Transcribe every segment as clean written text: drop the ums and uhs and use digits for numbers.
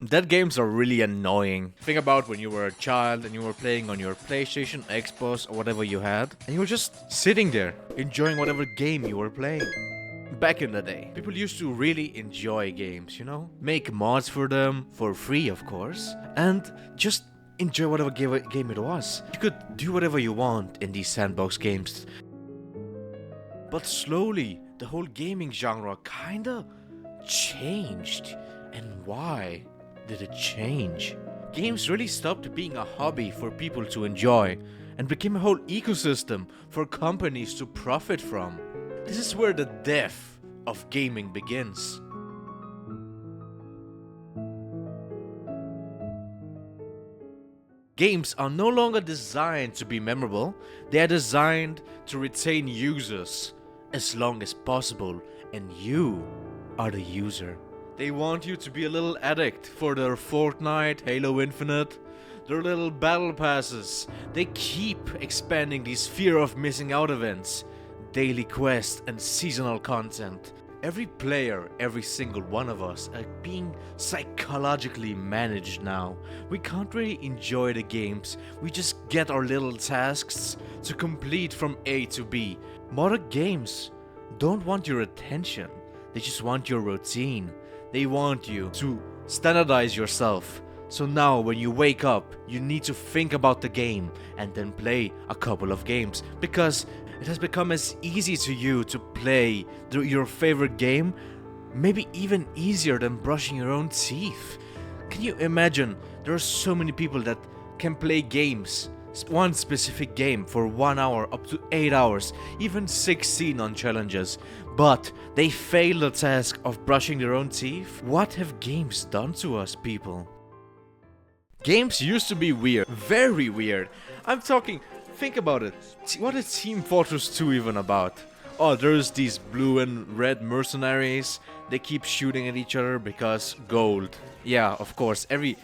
That games are really annoying. Think about when you were a child and you were playing on your PlayStation, Xbox, or whatever you had, and you were just sitting there, enjoying whatever game you were playing. Back in the day, people used to really enjoy games, you know? Make mods for them, for free of course, and just enjoy whatever game it was. You could do whatever you want in these sandbox games. But slowly, the whole gaming genre kinda changed. And why did it change? Games really stopped being a hobby for people to enjoy and became a whole ecosystem for companies to profit from. This is where the death of gaming begins. Games are no longer designed to be memorable, they are designed to retain users as long as possible, and you are the user. They want you to be a little addict for their Fortnite, Halo Infinite, their little battle passes. They keep expanding these fear of missing out events, daily quests and seasonal content. Every player, every single one of us are being psychologically managed now. We can't really enjoy the games, we just get our little tasks to complete from A to B. Modern games don't want your attention, they just want your routine. They want you to standardize yourself. So now when you wake up, you need to think about the game and then play a couple of games, because it has become as easy to you to play your favorite game, maybe even easier than brushing your own teeth. Can you imagine? There are so many people that can play games, one specific game for 1 hour up to 8 hours, even 16 on challenges, but they fail the task of brushing their own teeth. What have games done to us, people? Games used to be weird, very weird. I'm talking, think about it. What is Team Fortress 2 even about? Oh, there's these blue and red mercenaries. They keep shooting at each other because gold. Yeah, of course, every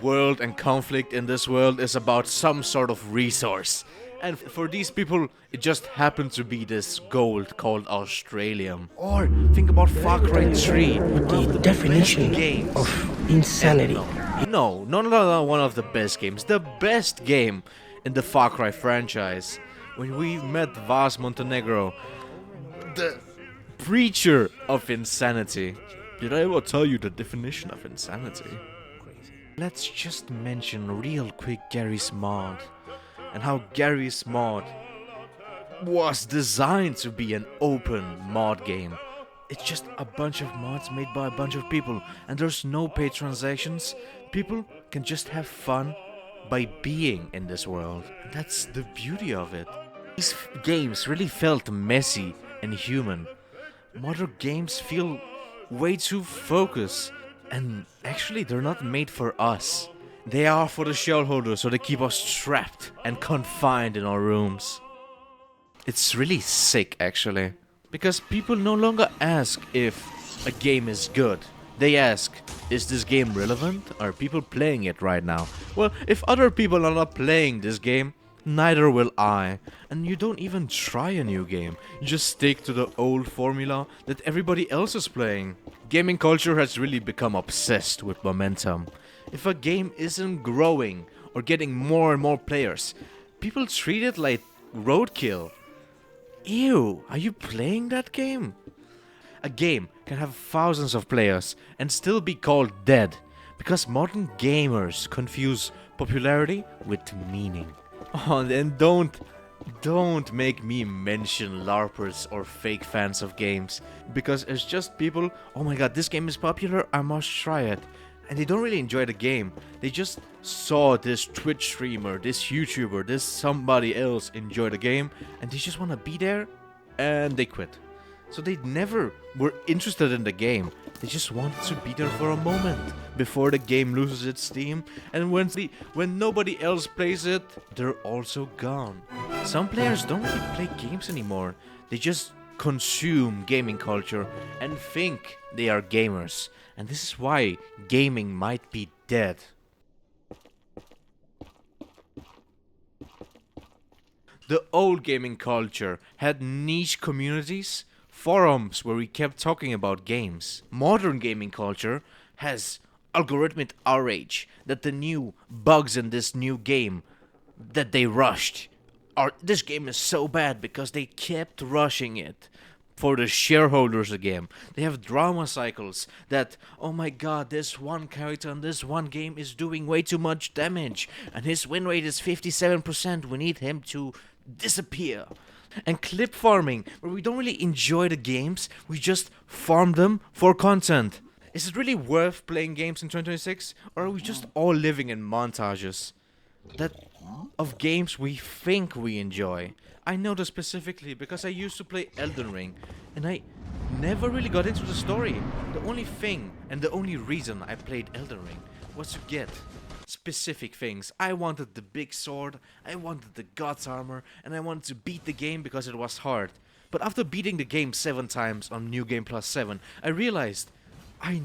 world and conflict in this world is about some sort of resource. And for these people, it just happened to be this gold called Australium. Or think about Far Cry 3, The definition games of insanity. No, not one of the best games. The best game in the Far Cry franchise. When we met Vaz Montenegro, the preacher of insanity. Did I ever tell you the definition of insanity? Let's just mention real quick Gary's mod. And how Gary's mod was designed to be an open mod game. It's just a bunch of mods made by a bunch of people, and there's no paid transactions. People can just have fun by being in this world. And that's the beauty of it. These games really felt messy and human. Modern games feel way too focused, and actually they're not made for us. They are for the shareholders, so they keep us trapped and confined in our rooms. It's really sick, actually. Because people no longer ask if a game is good. They ask, is this game relevant? Are people playing it right now? Well, if other people are not playing this game, neither will I. And you don't even try a new game. You just stick to the old formula that everybody else is playing. Gaming culture has really become obsessed with momentum. If a game isn't growing or getting more and more players, people treat it like roadkill. Ew, are you playing that game? A game can have thousands of players and still be called dead, because modern gamers confuse popularity with meaning. Oh, and don't make me mention LARPers or fake fans of games, because it's just people, oh my god, this game is popular, I must try it. And they don't really enjoy the game. They just saw this Twitch streamer, this YouTuber, this somebody else enjoy the game, and they just want to be there, and they quit. So they never were interested in the game. They just wanted to be there for a moment before the game loses its steam, and when nobody else plays it, they're also gone. Some players don't really play games anymore. They just consume gaming culture and think they are gamers. And this is why gaming might be dead. The old gaming culture had niche communities, forums where we kept talking about games. Modern gaming culture has algorithmic outrage that the new bugs in this new game that they rushed. This game is so bad because they kept rushing it for the shareholders again. They have drama cycles that, oh my god, this one character in this one game is doing way too much damage and his win rate is 57%. We need him to disappear. And clip farming, where we don't really enjoy the games, we just farm them for content. Is it really worth playing games in 2026, or are we just all living in montages that of games we think we enjoy? I know this specifically because I used to play Elden Ring, and I never really got into the story. The only thing and the only reason I played Elden Ring was to get specific things. I wanted the big sword, I wanted the God's armor, and I wanted to beat the game because it was hard. But after beating the game 7 times on New Game Plus 7, I realized I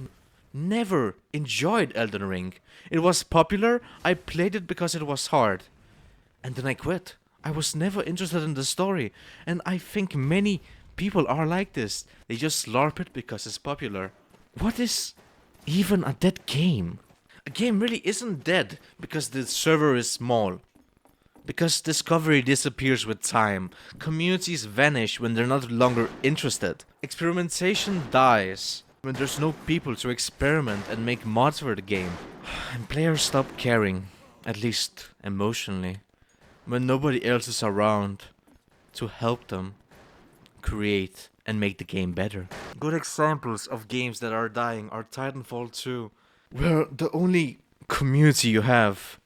never enjoyed Elden Ring. It was popular, I played it because it was hard. And then I quit. I was never interested in the story. And I think many people are like this. They just LARP it because it's popular. What is even a dead game? A game really isn't dead because the server is small. Because discovery disappears with time. Communities vanish when they're not longer interested. Experimentation dies when there's no people to experiment and make mods for the game. And players stop caring, at least emotionally, when nobody else is around to help them create and make the game better. Good examples of games that are dying are Titanfall 2, where the only community you have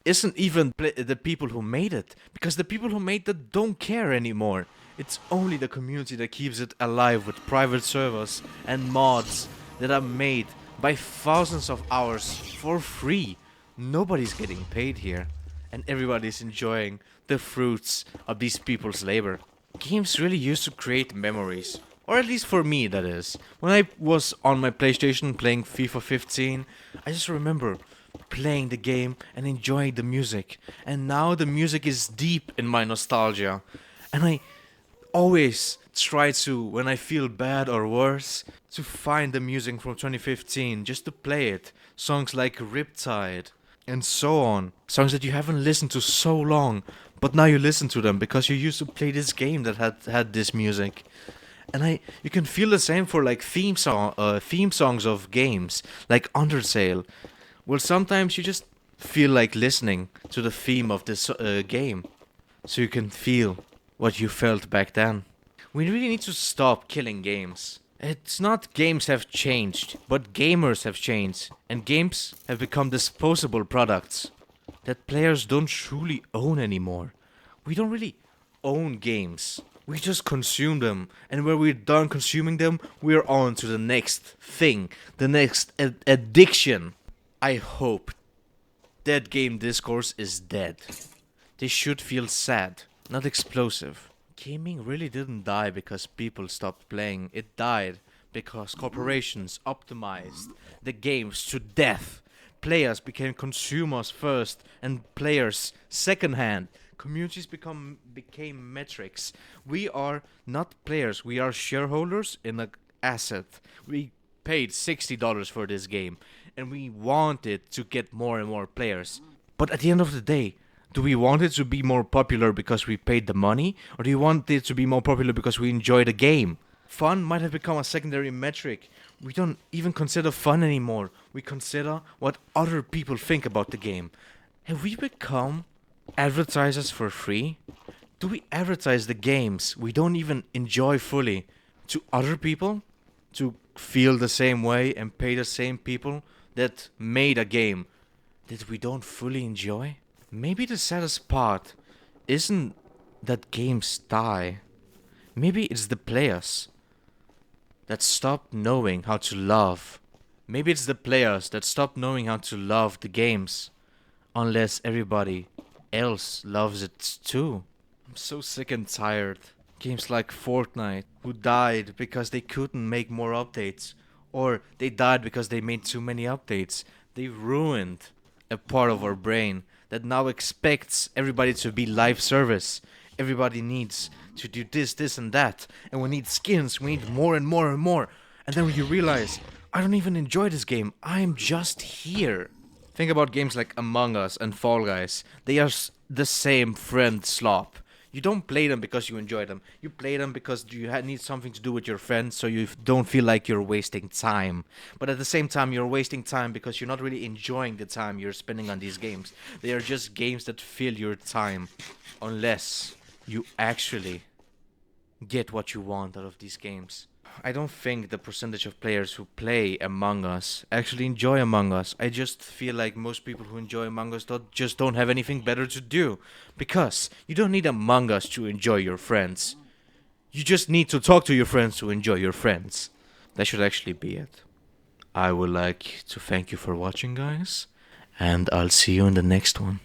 isn't even the people who made it, because the people who made it don't care anymore. It's only the community that keeps it alive with private servers and mods that are made by thousands of hours for free. Nobody's getting paid here, and everybody's enjoying the fruits of these people's labor. Games really used to create memories, or at least for me that is. When I was on my PlayStation playing FIFA 15, I just remember playing the game and enjoying the music. And now the music is deep in my nostalgia. And I always try to, when I feel bad or worse, to find the music from 2015 just to play it. Songs like Riptide and so on. Songs that you haven't listened to so long, but now you listen to them because you used to play this game that had this music. And you can feel the same for like theme songs of games like Undertale. Well, sometimes you just feel like listening to the theme of this game, so you can feel what you felt back then. We really need to stop killing games. It's not games have changed, but gamers have changed, and games have become disposable products that players don't truly own anymore. We don't really own games. We just consume them, and when we're done consuming them, we're on to the next thing, the next addiction. I hope that game discourse is dead. They should feel sad, not explosive. Gaming really didn't die because people stopped playing. It died because corporations optimized the games to death. Players became consumers first and players secondhand. Communities became metrics. We are not players, we are shareholders in an asset. We paid $60 for this game and we wanted to get more and more players. But at the end of the day, do we want it to be more popular because we paid the money? Or do you want it to be more popular because we enjoy the game? Fun might have become a secondary metric. We don't even consider fun anymore. We consider what other people think about the game. Have we become advertisers for free? Do we advertise the games we don't even enjoy fully to other people? To feel the same way and pay the same people that made a game that we don't fully enjoy? Maybe the saddest part isn't that games die. Maybe it's the players that stop knowing how to love. Maybe it's the players that stop knowing how to love the games unless everybody else loves it too. I'm so sick and tired. Games like Fortnite, who died because they couldn't make more updates, or they died because they made too many updates. They ruined a part of our brain that now expects everybody to be live service. Everybody needs to do this, this, and that. And we need skins, we need more and more and more. And then when you realize, I don't even enjoy this game. I'm just here. Think about games like Among Us and Fall Guys. They are the same friend slop. You don't play them because you enjoy them. You play them because you need something to do with your friends, so you don't feel like you're wasting time. But at the same time, you're wasting time because you're not really enjoying the time you're spending on these games. They are just games that fill your time, unless you actually get what you want out of these games. I don't think the percentage of players who play Among Us actually enjoy Among Us. I just feel like most people who enjoy Among Us just don't have anything better to do. Because you don't need Among Us to enjoy your friends. You just need to talk to your friends to enjoy your friends. That should actually be it. I would like to thank you for watching, guys. And I'll see you in the next one.